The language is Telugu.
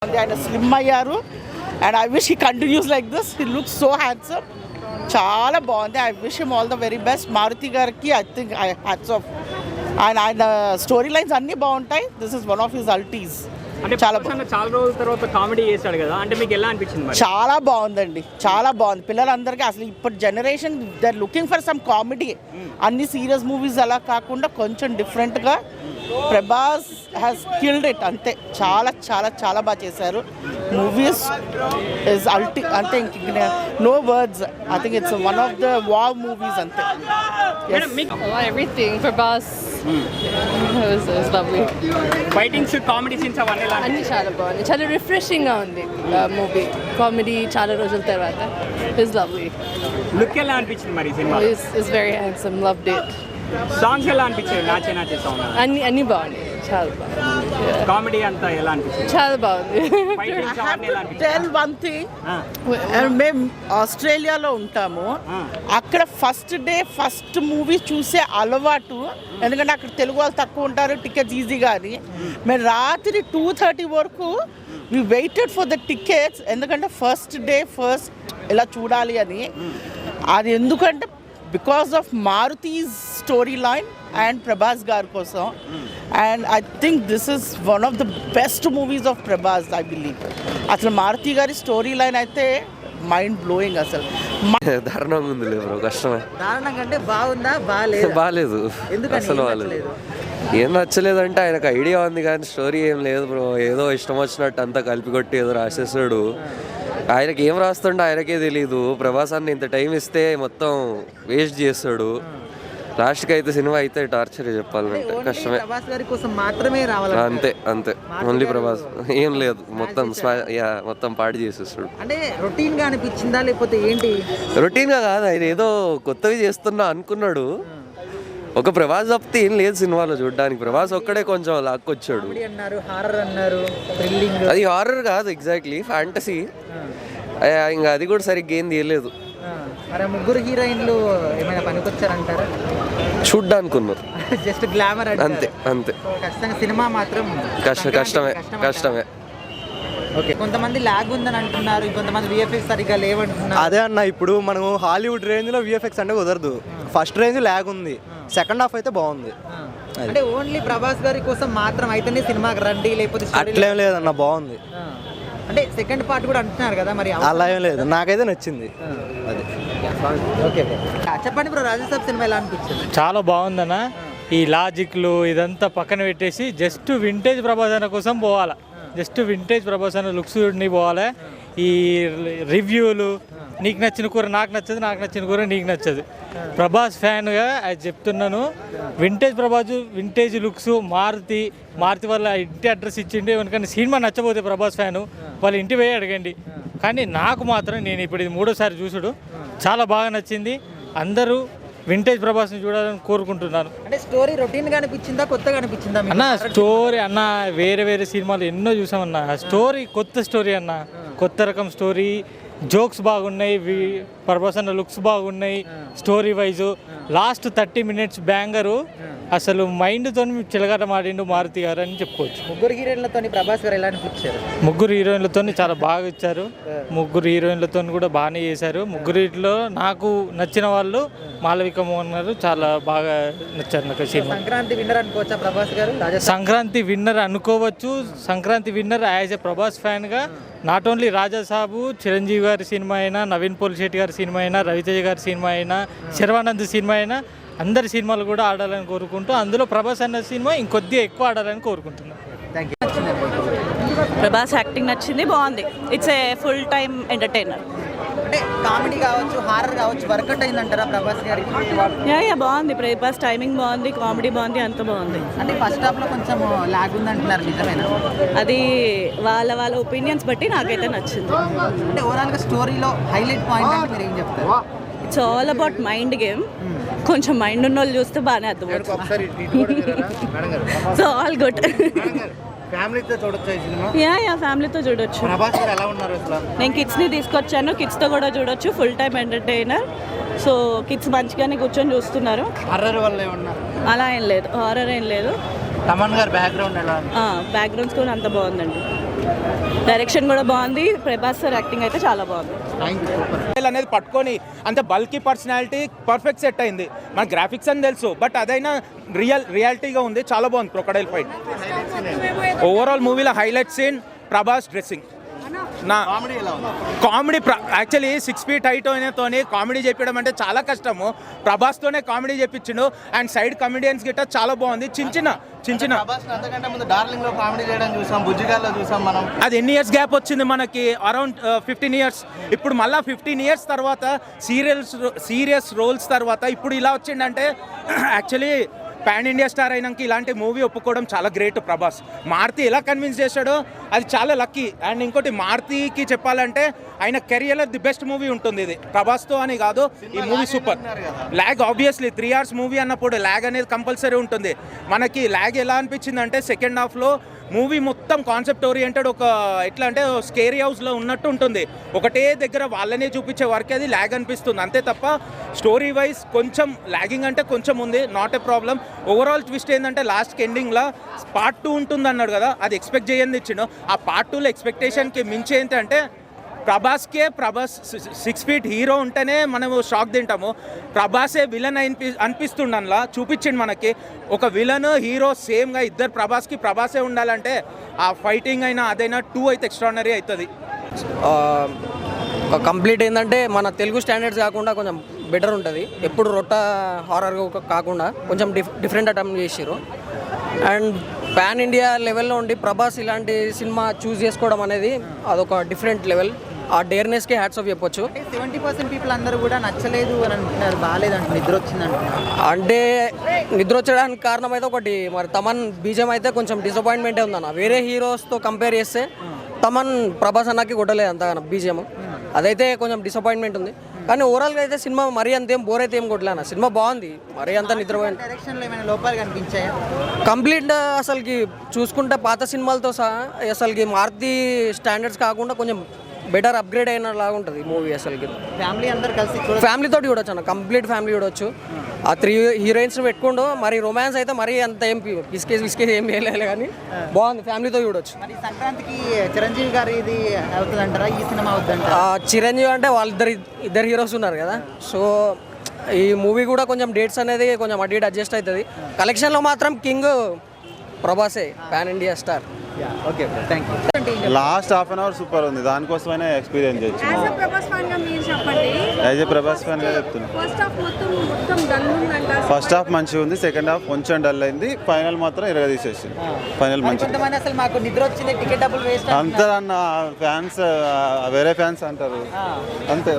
ఆయన స్లిమ్ అయ్యారు and I wish he continues like this. He looks so handsome. చాలా బాగుంది. I wish him all the very best. Maruthi గారికి ఐ థింక్ హ్యాట్స్ ఆఫ్. ఆయన స్టోరీ లైన్స్ అన్నీ బాగుంటాయి. This is one of his అల్టీస్. చాలా రోజుల తర్వాత కామెడీ చేశాడు కదా, అంటే మీకు ఎలా అనిపించింది? చాలా బాగుందండి, చాలా బాగుంది. పిల్లలందరికీ అసలు ఇప్పుడు generation they are looking for some comedy. అన్ని సీరియస్ మూవీస్ అలా కాకుండా కొంచెం డిఫరెంట్గా ప్రభాస్ హ్యాస్ కిల్డ్ ఇట్. అంతే, చాలా చాలా చాలా బాగా చేశారు. మూవీస్ ఇస్ అంతే, ఇంక no words. I think it's one of the wow movies. అంతే. Everything Prabhas was lovely. Fightings, comedy scenes అవన్నీ ఎలా? అన్ని చాలా బాగుంది. చాలా రిఫ్రెషింగ్గా ఉంది మూవీ. కామెడీ చాలా రోజుల తర్వాత. It's lovely. లుక్ ఎలా అనిపించింది మరి cinema? Is very handsome. Loved it. Songs ఎలా అనిపించాయి? నాచే సాంగ్ అన్ని బాగున్నాయి. చాలా బాగుంది. కామెడీ అంతా ఎలా అనిపించింది? చాలా బాగుంది. ఫైటింగ్స్ అవన్నీ ఎలా అనిపించాయి? టెల్ వన్ థింగ్, మేము ఆస్ట్రేలియాలో ఉంటాము. అక్కడ ఫస్ట్ డే ఫస్ట్ మూవీ చూసే అలవాటు, ఎందుకంటే అక్కడ తెలుగు వాళ్ళు తక్కువ ఉంటారు, టికెట్స్ ఈజీగా అని. మేము రాత్రి 2:30 వరకు we waited for the tickets, ఎందుకంటే ఫస్ట్ డే ఫస్ట్ ఇలా చూడాలి అని. అది ఎందుకంటే because of Maruthi's story line and Prabhas గారి కోసం. And I think this is one of the best movies of Prabhas, I believe. అసలు మారుతి గారి స్టోరీ లైన్ అయితే మైండ్ బ్లోయింగ్. అసలు దారుణంగా ఉంది బ్రో, కష్టమే. దారుణంగా అంటే బాగుందా? బాగాలేదు, అసలు బాగాలేదు. ఏం నచ్చలేదంటే ఆయనకు ఐడియా ఉంది కానీ స్టోరీ ఏం లేదు బ్రో. ఏదో ఇష్టం వచ్చినట్టు అంతా కలిపి కొట్టి ఏదో రాసేస్తాడు. ఆయనకి ఏం రాస్తుండో ఆయనకే తెలీదు. ప్రభాస్ అన్న ఇంత టైం ఇస్తే మొత్తం వేస్ట్ చేస్తాడు. లాస్ట్కి అయితే సినిమా అయితే టార్చర్ చెప్పాలంటే కష్టమే. అంతే అంతే, ఓన్లీ ప్రభాస్, ఏం లేదు. మొత్తం పాడు చేసేస్తాడు. అంటే రొటీన్ గా అనిపించిందా లేకపోతే ఏంటి? రొటీన్ గా కాదు, ఆయన ఏదో కొత్తవి చేస్తున్నా అనుకున్నాడు. ఒక ప్రభాస్ తప్పితే ఏం లేదు సినిమాలో చూడడానికి. ప్రభాస్ ఒక్కడే కొంచెం లాక్కొచ్చాడు. అది హారర్ కాదు, ఎగ్జాక్ట్లీ ఫ్యాంటసీ. ఇంకా అది కూడా సరిగ్గా ఏం తీయలేదు. ముగ్గురు హీరోయిన్లు ఏమైనా పనికొచ్చారంటారా? చూడ్డానికి ఉన్నారు, జస్ట్ గ్లామర్. అంతే అంతే. ఖచ్చితంగా సినిమా మాత్రం కష్టమే. ఓకే, కొంతమంది లాగ్ ఉందని అంటున్నారు, కొంతమంది విఎఫ్ఎక్స్ సరిగ్గా లేవంటున్నారు. అదే అన్న, ఇప్పుడు మనం హాలీవుడ్ రేంజ్ లో విఎఫ్ఎక్స్ అంటే కుదరదు. ఫస్ట్ రేంజ్ లాగ్ ఉంది, సెకండ్ హాఫ్ అయితే బాగుంది. అంటే ఓన్లీ ప్రభాస్ గారి కోసం మాత్రం అయితేనే సినిమాకి రండి, లేకపోతే అట్లేం లేదన్న, బాగుంది. అంటే సెకండ్ పార్ట్ కూడా అంటున్నారు కదా, మరి అలా ఏం లేదు, నాకైతే నచ్చింది. అది ఓకే. చెప్పండి బ్రో, రాజాసాబ్ సినిమా ఎలా అనిపించింది? చాలా బాగుందన్న. ఈ లాజిక్లు ఇదంతా పక్కన పెట్టేసి జస్ట్ వింటేజ్ ప్రభాస్ అన్న కోసం పోవాలి. జస్ట్ వింటేజ్ ప్రభాస్ అన్న లుక్స్ పోవాలి. ఈ రివ్యూలు, నీకు నచ్చిన కూర నాకు నచ్చదు, నాకు నచ్చిన కూర నీకు నచ్చదు. ప్రభాస్ ఫ్యాన్గా అది చెప్తున్నాను. Vintage Prabhas, vintage looks, Maruthi వాళ్ళ ఇంటి అడ్రస్ ఇచ్చిండి. ఎందుకంటే సినిమా నచ్చబోతే ప్రభాస్ ఫ్యాను వాళ్ళ ఇంటి పోయి అడగండి. కానీ నాకు మాత్రం, నేను ఇప్పుడు ఇది 3వ చూసుడు, చాలా బాగా నచ్చింది. అందరూ వింటేజ్ ప్రభాస్ని చూడాలని కోరుకుంటున్నాను. అంటే స్టోరీ రొటీన్గా అనిపించిందా, కొత్తగా అనిపించిందా అన్న? స్టోరీ అన్న, వేరే సినిమాలు ఎన్నో చూసామన్న. స్టోరీ కొత్త స్టోరీ అన్న, కొత్త రకం స్టోరీ. జోక్స్ బాగున్నాయి, ప్రభాస్ అన్న లుక్స్ బాగున్నాయి. Story wise last 30 minutes బ్యాంగరు. అసలు మైండ్తో చిలగాట మాడిండు మారుతి గారు అని చెప్పుకోవచ్చు. ముగ్గురు హీరోయిన్లతో ప్రభాస్ గారు ఎలా అనిపించారు? ముగ్గురు హీరోయిన్లతో చాలా బాగా ఇచ్చారు. ముగ్గురు హీరోయిన్లతో కూడా బాగానే చేశారు. ముగ్గురిలో నాకు నచ్చిన వాళ్ళు మాళవిక మోహన్ గారు చాలా బాగా నచ్చారు నాకు సినిమా. సంక్రాంతి విన్నర్ అనుకోవచ్చా ప్రభాస్ గారు? సంక్రాంతి విన్నర్ అనుకోవచ్చు. Sankranti winner as a Prabhas ఫ్యాన్గా నాట్ ఓన్లీ రాజాసాబు, చిరంజీవి గారి సినిమా అయినా, నవీన్ పోలిశెట్టి గారి సినిమా అయినా, రవితేజ గారి సినిమా అయినా, శర్వానంద్ సినిమా అయినా, అందరి సినిమాలు కూడా ఆడాలని కోరుకుంటూ, అందులో ప్రభాస్ అన్న సినిమా ఇంకొద్దిగా ఎక్కువ ఆడాలని కోరుకుంటున్నాను. ప్రభాస్ యాక్టింగ్ నచ్చింది, బాగుంది. It's a full time entertainer. అంటే కామెడీ కావచ్చు, హారర్ కావచ్చు, వర్కౌట్ అయిందంటారా ప్రభాస్ గారికి? యా బాగుంది. ప్రభాస్ టైమింగ్ బాగుంది, కామెడీ బాగుంది, అంత బాగుంది. అంటే ఫస్ట్ హాఫ్లో కొంచెం లాగ్ ఉందంటున్నారు, నిజమేనా? అది వాళ్ళ ఒపీనియన్స్ బట్టి నాకైతే నచ్చింది. అంటే ఓవరాల్గా స్టోరీలో హైలైట్ పాయింట్ అంటే మీరు ఏం చెప్తారు? It's all about mind game. కొంచెం మైండ్ ఉన్న వాళ్ళు చూస్తే బాగానే అర్థమవుతుంది. So all good. ఫ్యామిలీతో చూడొచ్చు ఈ సినిమా? యా ఫ్యామిలీతో చూడొచ్చు. ప్రభాస్ గారు ఎలా ఉన్నారు అసలు? నేను కిడ్స్ని తీసుకొచ్చాను, కిడ్స్తో కూడా చూడొచ్చు. Full time entertainer. So kids మంచిగానే కూర్చొని చూస్తున్నారు. హర్రర్ వల్ల ఏమన్నా? అలా ఏం లేదు, హారర్ ఏం లేదు. తమన్ గారు బ్యాక్గ్రౌండ్ ఎలా? బ్యాక్గ్రౌండ్స్ కూడా అంత బాగుందండి. డైరెక్షన్ కూడా బాగుంది, ప్రభాస్ సార్ యాక్టింగ్ అయితే చాలా బాగుంది. అనేది పట్టుకొని అంత బల్కీ పర్సనాలిటీ పర్ఫెక్ట్ సెట్ అయింది. మన గ్రాఫిక్స్ అని తెలుసు, బట్ అదైనా రియాలిటీగా ఉంది. చాలా బాగుంది క్రొకడైల్ ఫైట్. ఓవరాల్ మూవీలో హైలైట్ సీన్ ప్రభాస్ డ్రెస్సింగ్. నా కామెడీ యాక్చువల్లీ 6 feet హైట్ అయినతోని కామెడీ చెప్పడం అంటే చాలా కష్టము. ప్రభాస్తోనే కామెడీ చెప్పించిండు. అండ్ సైడ్ కమెడియన్స్ గిట్ట చాలా బాగుంది. చిన్న అది ఎన్ని ఇయర్స్ గ్యాప్ వచ్చింది మనకి, అరౌండ్ 15 years. ఇప్పుడు మళ్ళీ 15 years తర్వాత సీరియస్ రోల్స్ తర్వాత ఇప్పుడు ఇలా వచ్చిండంటే యాక్చువల్లీ పాన్ ఇండియా స్టార్ అయినాక ఇలాంటి మూవీ ఒప్పుకోవడం చాలా గ్రేట్. ప్రభాస్ మారుతి ఎలా కన్విన్స్ చేశాడో అది చాలా లక్కీ. అండ్ ఇంకోటి మారుతికి చెప్పాలంటే ఆయన కెరియర్లో ది బెస్ట్ మూవీ ఉంటుంది ఇది, ప్రభాస్తో అని కాదు. ఈ movie super. Lag obviously 3 hours movie అన్నప్పుడు ల్యాగ్ అనేది కంపల్సరీ ఉంటుంది. మనకి ల్యాగ్ ఎలా అనిపించింది అంటే సెకండ్ హాఫ్లో మూవీ మొత్తం కాన్సెప్ట్ ఓరియంటెడ్, ఒక ఎట్లా అంటే స్కేరీ హౌస్లో ఉన్నట్టు ఉంటుంది. ఒకటే దగ్గర వాళ్ళనే చూపించే వరకే అది ల్యాగ్ అనిపిస్తుంది అంతే తప్ప స్టోరీ వైజ్ కొంచెం ల్యాగింగ్ అంటే కొంచెం ఉంది, not a problem. Overall twist ఏంటంటే లాస్ట్కి ఎండింగ్లో part 2 ఉంటుంది అన్నాడు కదా, అది ఎక్స్పెక్ట్ చేయండి ఇచ్చిండు. ఆ part 2లో ఎక్స్పెక్టేషన్కి మించి ఏంటంటే ప్రభాస్ 6 feet హీరో ఉంటేనే మనము షాక్ తింటాము. ప్రభాసే విలన్ అనిపిస్తుండ అందులో చూపించిండు మనకి. ఒక విలన్ హీరో సేమ్గా ఇద్దరు ప్రభాసే ఉండాలంటే ఆ ఫైటింగ్ అయినా అదైనా 2 అయితే ఎక్స్ట్రాడినరీ అవుతుంది. కంప్లీట్ ఏంటంటే మన తెలుగు స్టాండర్డ్స్ కాకుండా కొంచెం బెటర్ ఉంటుంది. ఎప్పుడు రొట్ట హారర్ కాకుండా కొంచెం డిఫరెంట్ అటెంప్ట్ చేసారు. అండ్ పాన్ ఇండియా లెవెల్లో ఉండి ప్రభాస్ ఇలాంటి సినిమా చూస్ చేసుకోవడం అనేది అదొక డిఫరెంట్ లెవెల్. ఆ డేర్నెస్కి హ్యాట్స్ ఆఫ్ చెప్పొచ్చు. 70% పీపుల్ అందరూ కూడా నచ్చలేదు అని అంటున్నారు, బాగాలేదంట, నిద్ర వచ్చిందంటున్నారు. అంటే నిద్ర వచ్చడానికి కారణం అయితే ఒకటి, మరి తమన్ బీజం అయితే కొంచెం డిసప్పాయింట్మెంటే ఉందన్న. వేరే హీరోస్తో కంపేర్ చేస్తే తమన్ ప్రభాస్ అన్నకి కొట్టలేదు అంత బీజం, అదైతే కొంచెం డిసప్పాయింట్మెంట్ ఉంది. కానీ ఓవరాల్గా అయితే సినిమా మరీ అంతేం బోర్ అయితే ఏం కొట్టలేనా, సినిమా బాగుంది. మరీ అంతా నిద్రపోయింది. డైరెక్షన్లో ఏమైనా లోపాలు కనిపించాయా? కంప్లీట్ అసలుకి చూసుకుంటే పాత సినిమాలతో సహా అసలుకి మారుతి స్టాండర్డ్స్ కాకుండా కొంచెం బెటర్ అప్గ్రేడ్ అయిన లాగా ఉంటుంది మూవీ. అసలుకి ఫ్యామిలీ అందరు కలిసి ఫ్యామిలీతో చూడొచ్చు అన్న, కంప్లీట్ ఫ్యామిలీ చూడొచ్చు. ఆ 3 heroines పెట్టుకుంటూ మరి రొమాన్స్ అయితే మరీ అంత ఏం విస్కేజ్ ఏం వేయలేదు, కానీ బాగుంది, ఫ్యామిలీతో చూడొచ్చు. మరి సంక్రాంతికి చిరంజీవి గారు ఇది అవుతుందంటారా, ఈ సినిమా అవుతుందంటారా? చిరంజీవి అంటే ఇద్దరు హీరోస్ ఉన్నారు కదా, సో ఈ మూవీ కూడా కొంచెం డేట్స్ అనేది కొంచెం అటు ఇటు అడ్జస్ట్ అవుతుంది. కలెక్షన్లో మాత్రం కింగ్ ప్రభాసే, pan India star. Okay, thank you. Last half an hour super ఉంది, దానికోసమైనా ఎక్స్పీరియన్స్ చేయొచ్చు. యాజ్ ఏ ప్రభాస్ ఫ్యాన్ గా చెప్తున్నా. ఫస్ట్ హాఫ్ మంచిగా ఉంది, సెకండ్ హాఫ్ కొంచెం డల్ అయింది, ఫైనల్ మాత్రం ఇరగదీసేసింది. ఫైనల్ మంచి. కొంతమంది అసలు మాకు నిద్ర వచ్చింది, టికెట్ డబ్బులు వేస్ట్ అంటారు అన్న ఫ్యాన్స్, వేరే ఫ్యాన్స్ అంటారు అంతే.